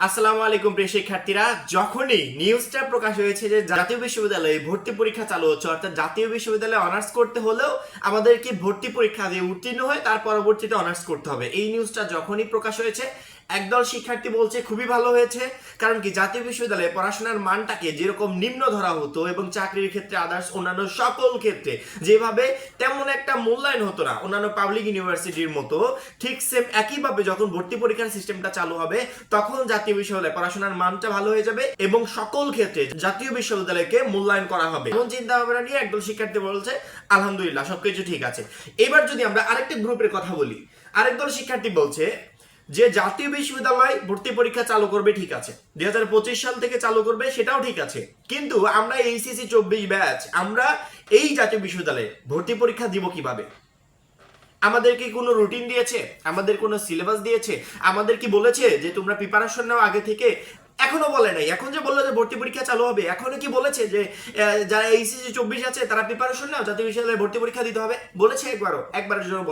আসসালামু আলাইকুম প্রিয় শিক্ষার্থীরা, যখনই নিউজটা প্রকাশ হয়েছে যে জাতীয় বিশ্ববিদ্যালয়ে ভর্তি পরীক্ষা চালু হচ্ছে, অর্থাৎ জাতীয় বিশ্ববিদ্যালয়ে অনার্স করতে হলেও আমাদেরকে ভর্তি পরীক্ষা দিয়ে উত্তীর্ণ হয়ে তার পরবর্তীতে অনার্স করতে হবে, এই নিউজটা যখনই প্রকাশ হয়েছে একদল শিক্ষার্থী বলছে খুবই ভালো হয়েছে। কারণ কি, জাতীয় বিশ্ববিদ্যালয়ে পড়াশোনার মানটাকে যেরকম নিম্ন ধরা হতো এবং চাকরির ক্ষেত্রে আদার্স অন্যান্য সকল ক্ষেত্রে যেভাবে তেমন একটা মূল্যায়ন হতো না অন্যান্য পাবলিক ইউনিভার্সিটির মতো, ঠিক সেম একইভাবে যখন ভর্তি পরীক্ষার সিস্টেমটা চালু হবে তখন জাতীয় বিশ্ববিদ্যালয়ে পড়াশোনার মানটা ভালো হয়ে যাবে এবং সকল ক্ষেত্রে জাতীয় বিশ্ববিদ্যালয়কে মূল্যায়ন করা হবে। এমন চিন্তা ভাবনা নিয়ে একদল শিক্ষার্থী বলছে আলহামদুলিল্লাহ সবকিছু ঠিক আছে। এবার যদি আমরা আরেকটা গ্রুপের কথা বলি, আরেকদল শিক্ষার্থী বলছে যে জাতীয় বিশ্ববিদ্যালয় ভর্তি পরীক্ষা চালু করবে, ঠিক আছে, 2025 সাল থেকে চালু করবে, সেটাও ঠিক আছে, কিন্তু আমরা এইচএসসি 24 ব্যাচ আমরা এই জাতীয় বিশ্ববিদ্যালয়ে ভর্তি পরীক্ষা দিব কিভাবে? আমাদেরকে কোনো রুটিন দিয়েছে? আমাদের কোনো সিলেবাস দিয়েছে? আমাদের কি বলেছে যে তোমরা প্রিপারেশন নাও আগে থেকে? এখনো বলে নাই। এখন যে বললো যে ভর্তি পরীক্ষা চালু হবে, এখনো কি বলেছে যে যারা এইচএসসি 24 আছে তারা প্রিপারেশন নাও, জাতীয় বিশ্ববিদ্যালয়ে ভর্তি পরীক্ষা দিতে হবে? বলেছে একবারের জন্য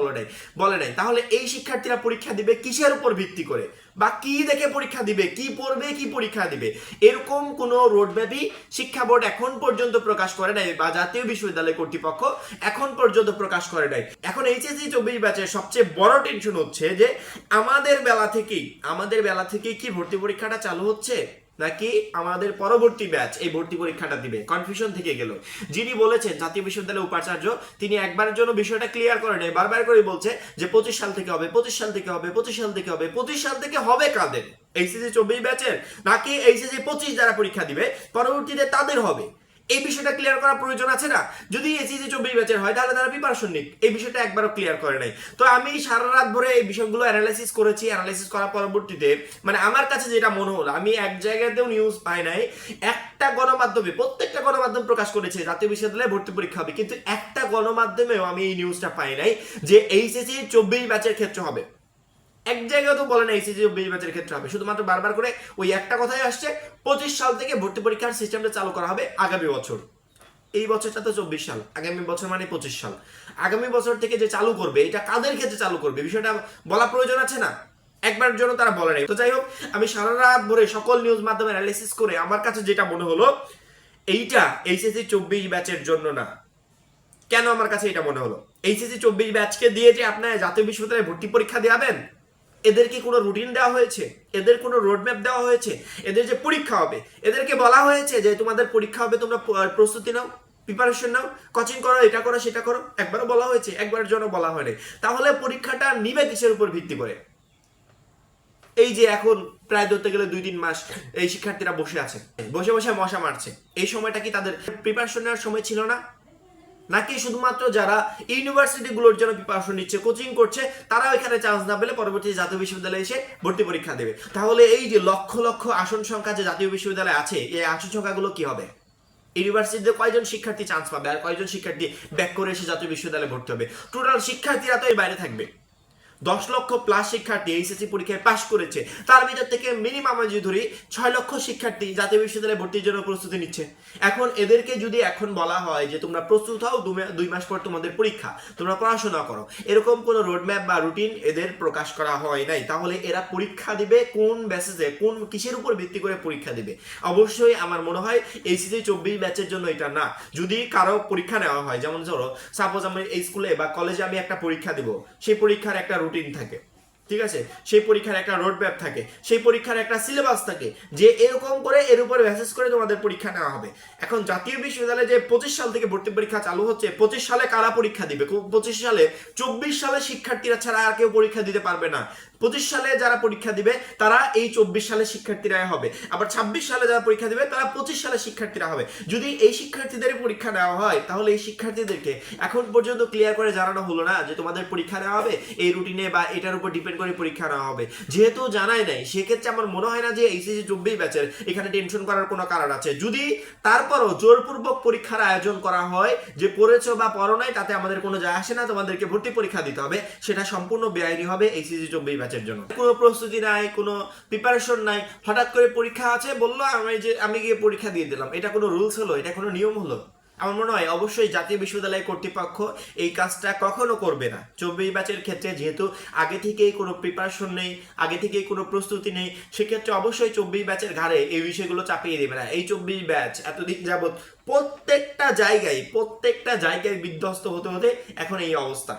বলে নাই। তাহলে এই শিক্ষার্থীরা পরীক্ষা দিবে কিসের উপর ভিত্তি করে, বা কি দেখে পরীক্ষা দিবে, কি পড়বে, কি পরীক্ষা দিবে? এরকম কোনো রোডম্যাপই শিক্ষা বোর্ড এখন পর্যন্ত প্রকাশ করে নাই, বা জাতীয় বিশ্ববিদ্যালয় কর্তৃপক্ষ এখন পর্যন্ত প্রকাশ করে নাই। এখন এইচএসসি 24 ব্যাচের সবচেয়ে বড় টেনশন হচ্ছে যে আমাদের বেলা থেকেই কি ভর্তি পরীক্ষাটা চালু হচ্ছে, নাকি আমাদের পরবর্তী ব্যাচ এই ভর্তি পরীক্ষাটা দিবে? কনফিউশন থেকে গেল। যিনি বলেছেন জাতীয় বিশ্ববিদ্যালয়ের উপাচার্য, তিনি একবারের জন্য বিষয়টা ক্লিয়ার করে নেই, বারবার করে বলছে যে 25 সাল থেকে হবে, 25 সাল থেকে হবে, 25 সাল থেকে হবে। 25 সাল থেকে হবে কাদের? এইচএসসি 24 ব্যাচের, নাকি এইচএসসি 25 যারা পরীক্ষা দিবে পরবর্তীতে তাদের হবে? এই বিষয়টা ক্লিয়ার করা প্রয়োজন আছে না? যদি এইচএসসি 24 ব্যাচের হয় তাহলে তারা প্রিপারেশন নিক, এই বিষয়টা একবারও ক্লিয়ার করে নাই। তো আমি সারা রাত ভরে এই বিষয়গুলো অ্যানালাইসিস করেছি। অ্যানালাইসিস করার পরবর্তীতে মানে আমার কাছে যেটা মনে হলো, আমি এক জায়গাতেও নিউজ পাই নাই, একটা গণমাধ্যমে, প্রত্যেকটা গণমাধ্যম প্রকাশ করেছে জাতীয় বিশ্ববিদ্যালয়ে ভর্তি পরীক্ষা হবে, কিন্তু একটা গণমাধ্যমেও আমি এই নিউজটা পাই নাই যে এইচএসসি 24 ব্যাচের ক্ষেত্রে হবে। এক জায়গায় তো বলে না এইচএসসি 24 ব্যাচের ক্ষেত্রে হবে, শুধুমাত্র বারবার করে ওই একটা কথাই আসছে, 25 সাল থেকে ভর্তি পরীক্ষার সিস্টেমটা চালু করা হবে আগামী বছর। এই বছরটা তো 24 সাল, আগামী বছর মানে 25 সাল। আগামী বছর থেকে যে চালু করবে, এটা কাদের ক্ষেত্রে চালু করবে বিষয়টা বলা প্রয়োজন আছে না? একবারের জন্য তারা বলে নাই। তো যাই হোক, আমি সারা রাত ভরে সকল নিউজ মাধ্যমে অ্যানালাইসিস করে আমার কাছে যেটা মনে হলো, এইটা এইচএসসি 24 ব্যাচের জন্য না। কেন আমার কাছে এটা মনে হলো? এইচএসসি 24 ব্যাচকে দিয়ে যে আপনার জাতীয় বিশ্ববিদ্যালয়ে ভর্তি পরীক্ষা দেওয়াবেন, এদের কি কোনো রুটিন দেওয়া হয়েছে? এদের কোনো রোডম্যাপ দেওয়া হয়েছে? এদের যে পরীক্ষা হবে, এদেরকে বলা হয়েছে যে তোমাদের পরীক্ষা হবে, তোমরা প্রস্তুতি নাও, প্রিপারেশন নাও, কোচিং করো, এটা করো, সেটা করো? একবারও বলা হয়েছে? একবারের জন্য বলা হয়নি। তাহলে পরীক্ষাটা নিবে কিসের উপর ভিত্তি করে? এই যে এখন প্রায় ধরতে গেলে 2-3 মাস এই শিক্ষার্থীরা বসে আছে, বসে বসে মশা মারছে, এই সময়টা কি তাদের প্রিপারেশন নেওয়ার সময় ছিল না? নাকি শুধুমাত্র যারা ইউনিভার্সিটিগুলোর জন্য প্রিপারেশন নিচ্ছে, কোচিং করছে, তারা ওইখানে চান্স না পেলে পরবর্তী জাতীয় বিশ্ববিদ্যালয়ে এসে ভর্তি পরীক্ষা দেবে? তাহলে এই যে লক্ষ লক্ষ আসন সংখ্যা যে জাতীয় বিশ্ববিদ্যালয়ে আছে, এই আসন সংখ্যাগুলো কি হবে? ইউনিভার্সিটিতে কয়জন শিক্ষার্থী চান্স পাবে, আর কয়জন শিক্ষার্থী ব্যাক করে এসে জাতীয় বিশ্ববিদ্যালয়ে ভর্তি হবে? টোটাল শিক্ষার্থীরা তো এর বাইরে থাকবে। 10 লক্ষ প্লাস শিক্ষার্থী এইচএসসি পরীক্ষায় পাশ করেছে, তার ভিতর থেকে মিনিমাম যদি ধরি 6 লক্ষ শিক্ষার্থী জাতীয় বিশ্ববিদ্যালয়ে ভর্তির জন্য প্রস্তুতি নিচ্ছে। এখন এদেরকে যদি এখন বলা হয় যে তোমরা প্রস্তুত হও, 2 মাস পর তোমাদের পরীক্ষা, তোমরা পড়াশোনা করো, এরকম কোনো রোডম্যাপ বা রুটিন এদের প্রকাশ করা হয় নাই। তাহলে এরা পরীক্ষা দিবে কোন বেসিসে, কোন কিসের উপর ভিত্তি করে পরীক্ষা দিবে? অবশ্যই আমার মনে হয় এইচএসসি 24 ব্যাচের জন্য এটা না। যদি কারো পরীক্ষা নেওয়া হয়, যেমন ধরো সাপোজ আমি এই স্কুলে বা কলেজে আমি একটা পরীক্ষা দিব, সেই পরীক্ষার একটা রুটিন থাকে, ঠিক আছে, সেই পরীক্ষার একটা রোড ম্যাপ থাকে, সেই পরীক্ষার একটা সিলেবাস থাকে, যে এরকম করে এর উপরে বেসিস করে তোমাদের পরীক্ষা নেওয়া হবে। এখন জাতীয় বিশ্ববিদ্যালয়ে যে 25 সাল থেকে ভর্তি পরীক্ষা চালু হচ্ছে, 25 সালে কারা পরীক্ষা দিবে? 25 সালে 24 সালে শিক্ষার্থীরা ছাড়া আর কেউ পরীক্ষা দিতে পারবে না। 25 সালে যারা পরীক্ষা দিবে তারা এই 24 সালে শিক্ষার্থীরাই হবে, আবার 26 সালে যারা পরীক্ষা দিবে তারা 25 সালে শিক্ষার্থীরা হবে। যদি এই শিক্ষার্থীদের পরীক্ষা নেওয়া হয়, তাহলে এই শিক্ষার্থীদেরকে এখন পর্যন্ত ক্লিয়ার করে জানানো হলো না যে তোমাদের পরীক্ষা নেওয়া হবে এই রুটিনে বা এটার উপর ডিপেন্ড করে পরীক্ষা নেওয়া হবে। যেহেতু জানাই নাই, সেক্ষেত্রে আমার মনে হয় না যে এইচএসসি 24 ব্যাচের এখানে টেনশন করার কোনো কারণ আছে। যদি তারপরও জোরপূর্বক পরীক্ষার আয়োজন করা হয় যে পড়েছো বা পড়ো নাই তাতে আমাদের কোনো যায় আসে না, তোমাদেরকে ভর্তি পরীক্ষা দিতে হবে, সেটা সম্পূর্ণ বেআইনি হবে এইচএসসি 24 ব্যাচের জন্য। কোনো প্রস্তুতি নাই, কোনো প্রিপারেশন নাই, হঠাৎ করে পরীক্ষা আছে বললো আমি গিয়ে পরীক্ষা দিয়ে দিলাম, এটা কোনো রুলস হলো? এটা কোনো নিয়ম হলো? আমার মনে হয় অবশ্যই জাতীয় বিশ্ববিদ্যালয় কর্তৃপক্ষ এই কাজটা কখনো করবে না। 24 ব্যাচের ক্ষেত্রে যেহেতু আগে থেকেই কোনো প্রিপারেশন নেই, আগে থেকেই কোনো প্রস্তুতি নেই, সেক্ষেত্রে অবশ্যই 24 ব্যাচের ঘাড়ে এই বিষয়গুলো চাপিয়ে দেবে না। এই 24 ব্যাচ এতদিন যাবৎ প্রত্যেকটা জায়গায় বিধ্বস্ত হতে হতে এখন এই অবস্থা।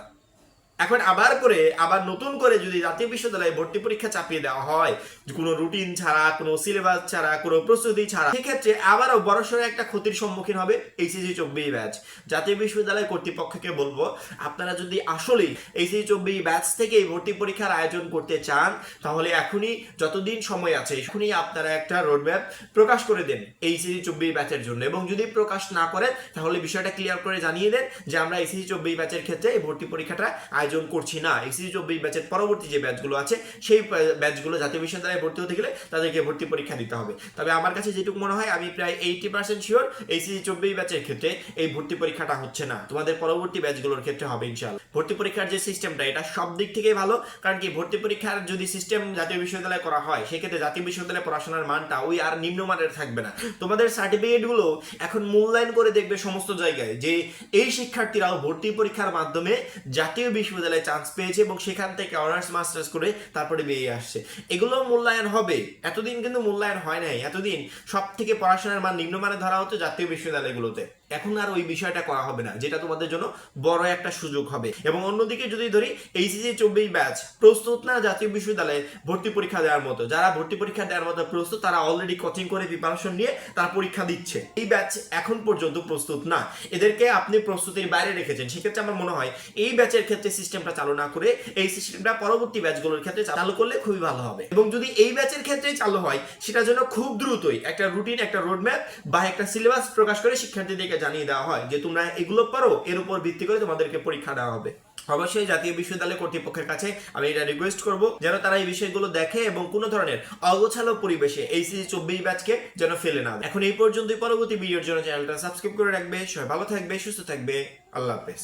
এখন আবার নতুন করে যদি জাতীয় বিশ্ববিদ্যালয়ে ভর্তি পরীক্ষা চাপিয়ে দেওয়া হয় কোনো রুটিন ছাড়া, কোনো সিলেবাস ছাড়া, কোনো প্রস্তুতি ছাড়া, সেক্ষেত্রে আবারও বড়সড় একটা ক্ষতির সম্মুখীন হবে এইচএসসি 24 ব্যাচ। জাতীয় বিশ্ববিদ্যালয় কর্তৃপক্ষকে বলবো, আপনারা যদি আসলেই এইচএসসি 24 ব্যাচ থেকে ভর্তি পরীক্ষার আয়োজন করতে চান, তাহলে এখনই যতদিন সময় আছে এখনই আপনারা একটা রোডম্যাপ প্রকাশ করে দেন এইচএসসি 24 ব্যাচের জন্য। এবং যদি প্রকাশ না করেন তাহলে বিষয়টা ক্লিয়ার করে জানিয়ে দেন যে আমরা এইচএসসি 24 ব্যাচের ক্ষেত্রে এই ভর্তি পরীক্ষাটা আয়োজন করছি না। এইচএসসি 24 ব্যাচের পরবর্তী যে ব্যাচগুলো আছে সেই ব্যাচগুলো জাতীয় বিশ্ববিদ্যালয়ে ভর্তি হতে গেলে তাদেরকে ভর্তি পরীক্ষা দিতে হবে। তবে আমার কাছে যেটুকু মনে হয়, আমি প্রায় 80% শিওর এইচএসসি 24 ব্যাচের ক্ষেত্রে এই ভর্তি পরীক্ষাটা হচ্ছে না, তোমাদের পরবর্তী ব্যাচগুলোর ক্ষেত্রে হবে ইনশাআল্লাহ। ভর্তি পরীক্ষার যে সিস্টেমটা, এটা সব দিক থেকেই ভালো। কারণ কি, ভর্তি পরীক্ষার যদি সিস্টেম জাতীয় বিশ্ববিদ্যালয়ে করা হয়, সেক্ষেত্রে জাতীয় বিশ্ববিদ্যালয়ে পড়াশোনার মানটা ওই আর নিম্নমানের থাকবে না। তোমাদের সার্টিফিকেটগুলো এখন মূল্যায়ন করে দেখবে সমস্ত জায়গায় যে এই শিক্ষার্থীরাও ভর্তি পরীক্ষার মাধ্যমে জাতীয় বিশ্ববিদ্যালয়ে চান্স পেয়েছে এবং সেখান থেকে অনার্স মাস্টার্স করে তারপরে বেরিয়ে আসছে। এগুলো মূল্যায়ন হবে। এতদিন কিন্তু মূল্যায়ন হয় নাই। এতদিন সব থেকে পড়াশোনার মান নিম্নমানে ধরা হতো জাতীয় বিশ্ববিদ্যালয়গুলোতে। এখন আর ওই বিষয়টা করা হবে না, যেটা তোমাদের জন্য বড় একটা সুযোগ হবে। এবং অন্যদিকে যদি ধরি, এইচএসসি 24 ব্যাচ প্রস্তুত না জাতীয় বিশ্ববিদ্যালয়ে ভর্তি পরীক্ষা দেওয়ার মতো। যারা ভর্তি পরীক্ষা দেওয়ার মতো প্রস্তুত, তারা অলরেডি কোচিং করে প্রিপারেশন নিয়ে তারা পরীক্ষা দিচ্ছে। এই ব্যাচ এখন পর্যন্ত প্রস্তুত না, এদেরকে আপনি প্রস্তুতির বাইরে রেখেছেন। সেক্ষেত্রে আমার মনে হয় এই ব্যাচের ক্ষেত্রে সিস্টেমটা চালু না করে এই সিস্টেমটা পরবর্তী ব্যাচগুলোর ক্ষেত্রে চালু করলে খুবই ভালো হবে। এবং যদি এই ব্যাচের ক্ষেত্রেই চালু হয়, সেটার জন্য খুব দ্রুতই একটা রুটিন, একটা রোডম্যাপ বা একটা সিলেবাস প্রকাশ করে শিক্ষার্থীদেরকে জানিয়ে দেওয়া হয় যে তোমরা এগুলো পারো, এর উপর ভিত্তি করে তোমাদেরকে পরীক্ষা দেওয়া হবে। অবশ্যই জাতীয় বিশ্ববিদ্যালয় কর্তৃপক্ষের কাছে আমি এটা রিকোয়েস্ট করব যেন তারা এই বিষয়গুলো দেখে এবং কোনো ধরনের অগোছালো পরিবেশে এইচএসসি 24 ব্যাচকে যেন ফেলে না। এখন এই পর্যন্তই। পরবর্তী ভিডিওর জন্য চ্যানেলটা সাবস্ক্রাইব করে রাখবে। সবাই ভালো থাকবে, সুস্থ থাকবে। আল্লাহ হাফেজ।